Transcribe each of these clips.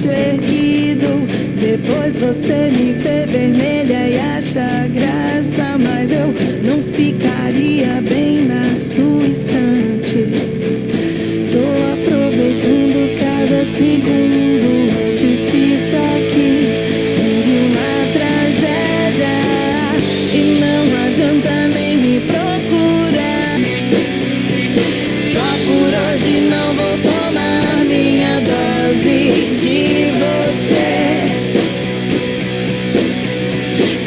queixo erguido. Depois você me vê vermelha e acha graça, mas eu não ficaria bem na sua estante. Tô aproveitando cada segundo antes que isso aqui vire uma tragédia. E não adianta nem me procurar. Só por hoje não vou tomar minha dose de você.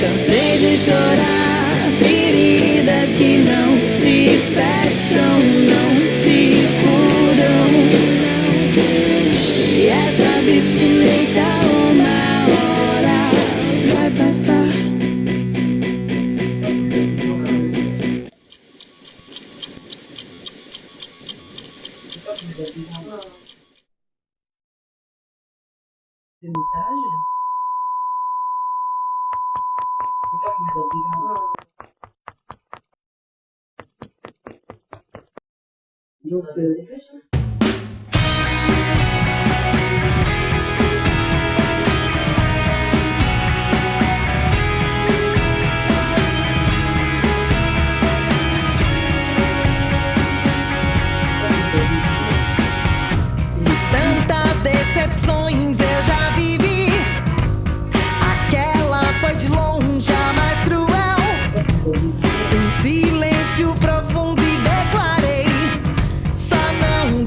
Cansei de chorar feridas que não se fecham, não se curam. E essa abstinência uma hora vai passar. Tantas decepções eu já vivi. Aquela foi de longe a mais cruel. Um silêncio profundo e declarei: só não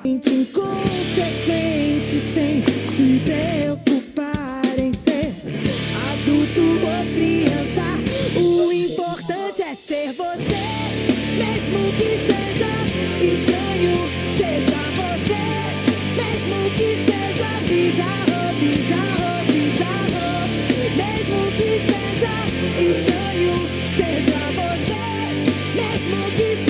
Inconsequente, sem se preocupar em ser adulto ou criança. O importante é ser você, mesmo que seja estranho. Seja você, mesmo que seja bizarro, bizarro, bizarro. Mesmo que seja estranho. Seja você, mesmo que seja.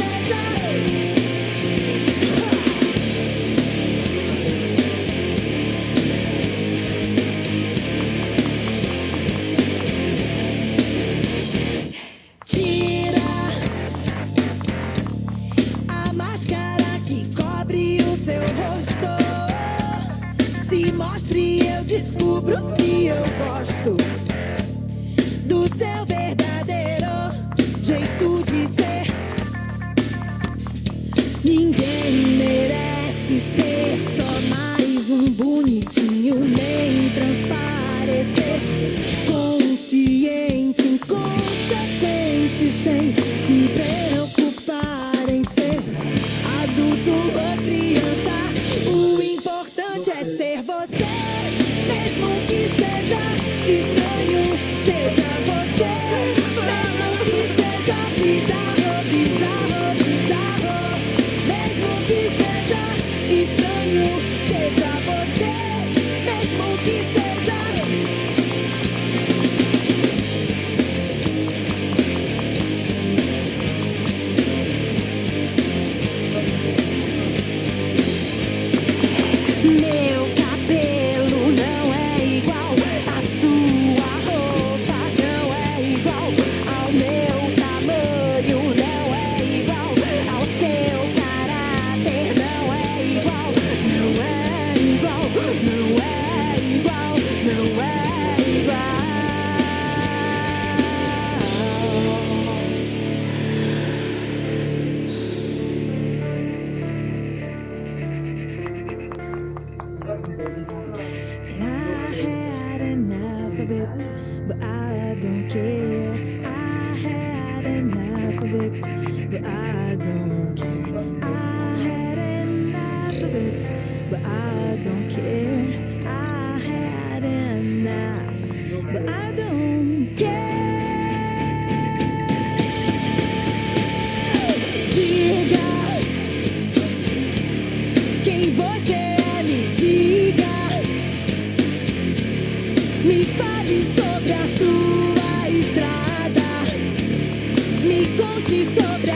Descubro se eu gosto do seu verdadeiro jeito de ser. Ninguém merece ser só mais um bonitinho, nem transparecer. Consciente, inconsequente, sem se preocupar em ser adulto ou criança. O importante é ser você. Mesmo que seja estranho, seja você. Mesmo que seja bizarro, bizarro, bizarro. Mesmo que seja estranho, seja você. Mesmo que seja. Meu cabelo não é igual, a sua roupa não é igual, ao meu tamanho não é igual, ao seu caráter não é igual, não é igual, não é igual, não é igual. And I had enough of it, but I don't care. I had enough of it, but I don't care. I had enough of it, but I don't care. I had enough, but I don't care. Diga quem você é, me diga. Me fale sobre a sua estrada. Me conte sobre